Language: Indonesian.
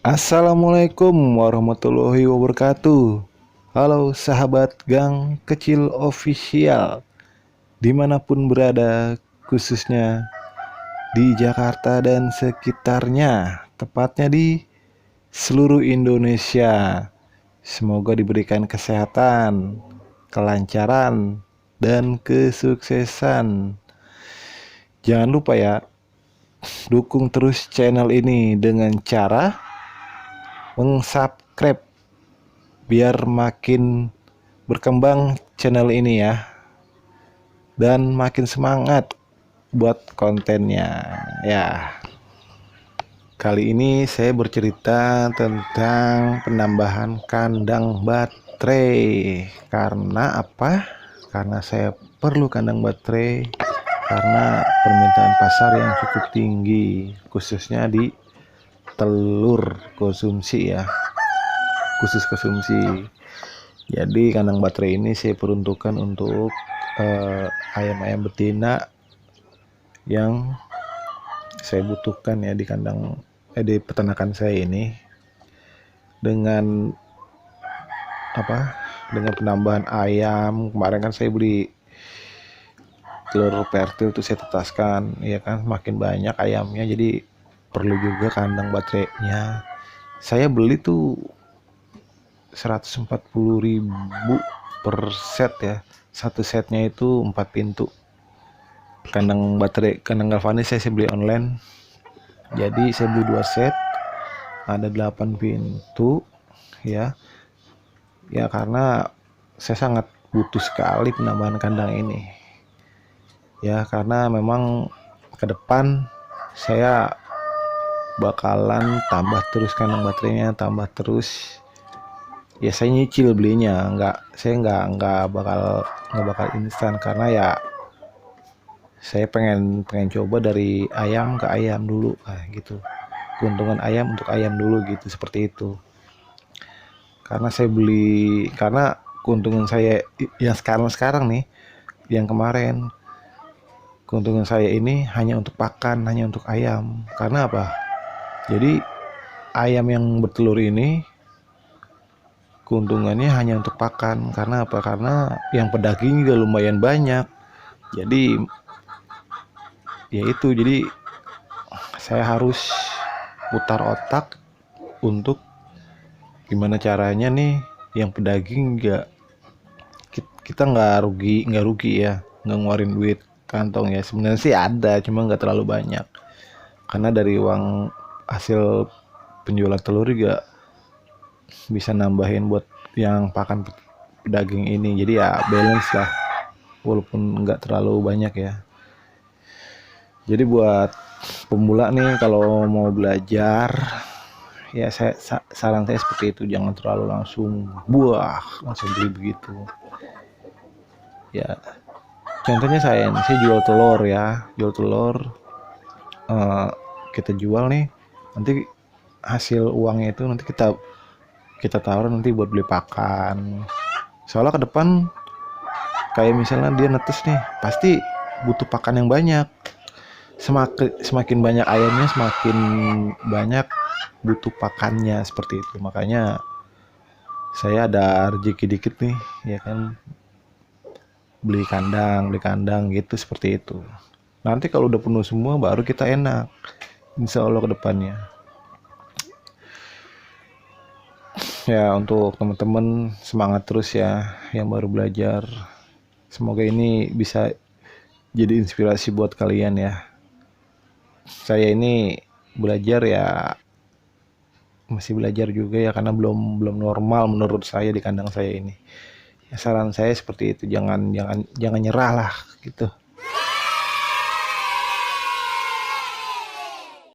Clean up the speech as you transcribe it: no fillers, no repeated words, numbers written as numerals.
Assalamualaikum warahmatullahi wabarakatuh. Halo sahabat Gang Kecil Official, dimanapun berada, khususnya di Jakarta dan sekitarnya, tepatnya di seluruh Indonesia. Semoga diberikan kesehatan, kelancaran, dan kesuksesan. Jangan lupa ya, dukung terus channel ini dengan cara subscribe biar makin berkembang channel ini ya, dan makin semangat buat kontennya ya. Kali ini saya bercerita tentang penambahan kandang baterai. Karena apa? Karena saya perlu kandang baterai karena permintaan pasar yang cukup tinggi, khususnya di telur konsumsi ya, khusus konsumsi. Jadi kandang baterai ini saya peruntukkan untuk ayam-ayam betina yang saya butuhkan ya di kandang di peternakan saya ini. Dengan penambahan ayam kemarin kan saya beli telur pertil itu saya tetaskan ya kan, makin banyak ayamnya jadi perlu juga kandang baterainya. Saya beli tuh 140.000 per set ya. Satu setnya itu 4 pintu. Kandang baterai, kandang galvanis saya beli online. Jadi saya beli 2 set, ada 8 pintu ya. Ya karena saya sangat butuh sekali penambahan kandang ini. Ya karena memang ke depan saya bakalan tambah terus kandang baterainya, tambah terus. Ya saya nyicil belinya, saya nggak bakal instan, karena ya saya pengen coba dari ayam ke ayam dulu gitu, keuntungan ayam untuk ayam dulu gitu, seperti itu. Karena saya beli, karena keuntungan saya yang sekarang nih, yang kemarin keuntungan saya ini hanya untuk pakan, hanya untuk ayam. Karena apa? Jadi ayam yang bertelur ini keuntungannya hanya untuk pakan. Karena apa? Karena yang pedaging juga lumayan banyak. Jadi ya itu, jadi saya harus putar otak untuk gimana caranya nih yang pedaging kita nggak rugi ya, nggak ngeluarin duit kantong ya. Sebenarnya sih ada, cuma nggak terlalu banyak, karena dari uang hasil penjualan telur juga bisa nambahin buat yang pakan daging ini. Jadi ya balance lah, walaupun nggak terlalu banyak ya. Jadi buat pemula nih, kalau mau belajar ya, saran saya seperti itu, jangan terlalu langsung beli begitu ya. Contohnya saya jual telur ya, kita jual nih, nanti hasil uangnya itu nanti kita taruh nanti buat beli pakan. Soalnya ke depan kayak misalnya dia netes nih, pasti butuh pakan yang banyak. Semakin banyak ayamnya, semakin banyak butuh pakannya, seperti itu. Makanya saya ada rezeki dikit nih ya kan, beli kandang gitu, seperti itu. Nanti kalau udah penuh semua baru kita enak, insya Allah ke depannya. Ya untuk teman-teman semangat terus ya yang baru belajar. Semoga ini bisa jadi inspirasi buat kalian ya. Saya ini belajar ya, masih belajar juga ya, karena belum normal menurut saya di kandang saya ini. Ya, saran saya seperti itu, jangan nyerah lah gitu.